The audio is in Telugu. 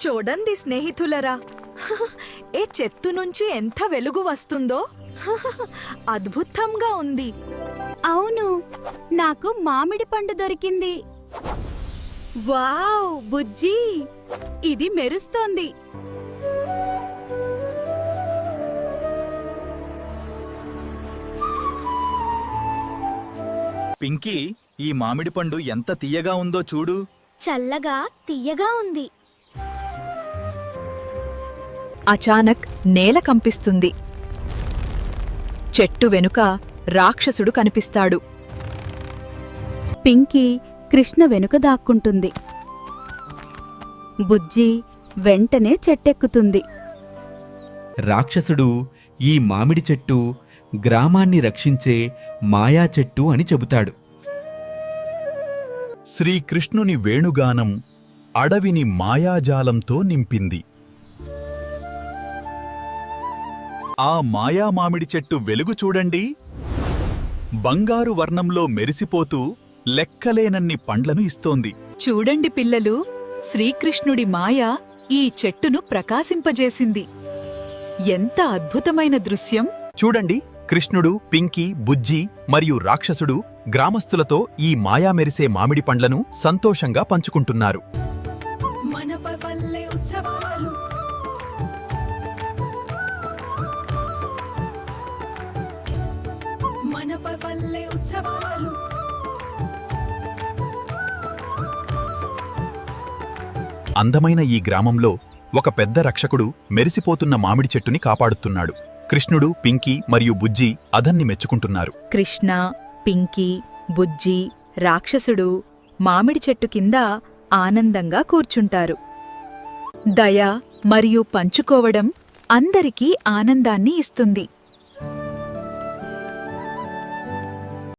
చూడండి స్నేహితులరా, ఏ చెట్టు నుంచి ఎంత వెలుగు వస్తుందో. అద్భుతంగా ఉంది. అవును, నాకు మామిడి పండు దొరికింది. వావ్ బుజ్జీ, ఇది మెరుస్తోంది. పింకీ, ఈ మామిడి పండు ఎంత తియ్యగా ఉందో చూడు. చల్లగా తియ్యగా ఉంది. అచానక్ నేల కంపిస్తుంది. చెట్టు వెనుక రాక్షసుడు కనిపిస్తాడు. పింకీ కృష్ణ వెనుక దాక్కుంటుంది. బుజ్జి వెంటనే చెట్టెక్కుతుంది. రాక్షసుడు ఈ మామిడి చెట్టు గ్రామాన్ని రక్షించే మాయా చెట్టు అని చెబుతాడు. శ్రీకృష్ణుని వేణుగానం అడవిని మాయాజాలంతో నింపింది. ఆ మాయా మామిడి చెట్టు వెలుగు చూడండి. బంగారు వర్ణంలో మెరిసిపోతూ లెక్కలేనన్ని పండ్లను ఇస్తోంది. చూడండి పిల్లలు, శ్రీకృష్ణుడి మాయ ఈ చెట్టును ప్రకాశింపజేసింది. ఎంత అద్భుతమైన దృశ్యం! చూడండి, కృష్ణుడు, పింకీ, బుజ్జి మరియు రాక్షసుడు గ్రామస్తులతో ఈ మాయా మెరిసే మామిడి పండ్లను సంతోషంగా పంచుకుంటున్నారు. అందమైన ఈ గ్రామంలో ఒక పెద్ద రక్షకుడు మెరిసిపోతున్న మామిడి చెట్టుని కాపాడుతున్నాడు. కృష్ణుడు, పింకీ మరియు బుజ్జి అదన్ని మెచ్చుకుంటున్నారు. కృష్ణ, పింకీ, బుజ్జి, రాక్షసుడు మామిడి చెట్టు కింద ఆనందంగా కూర్చుంటారు. దయ మరియు పంచుకోవడం అందరికీ ఆనందాన్ని ఇస్తుంది.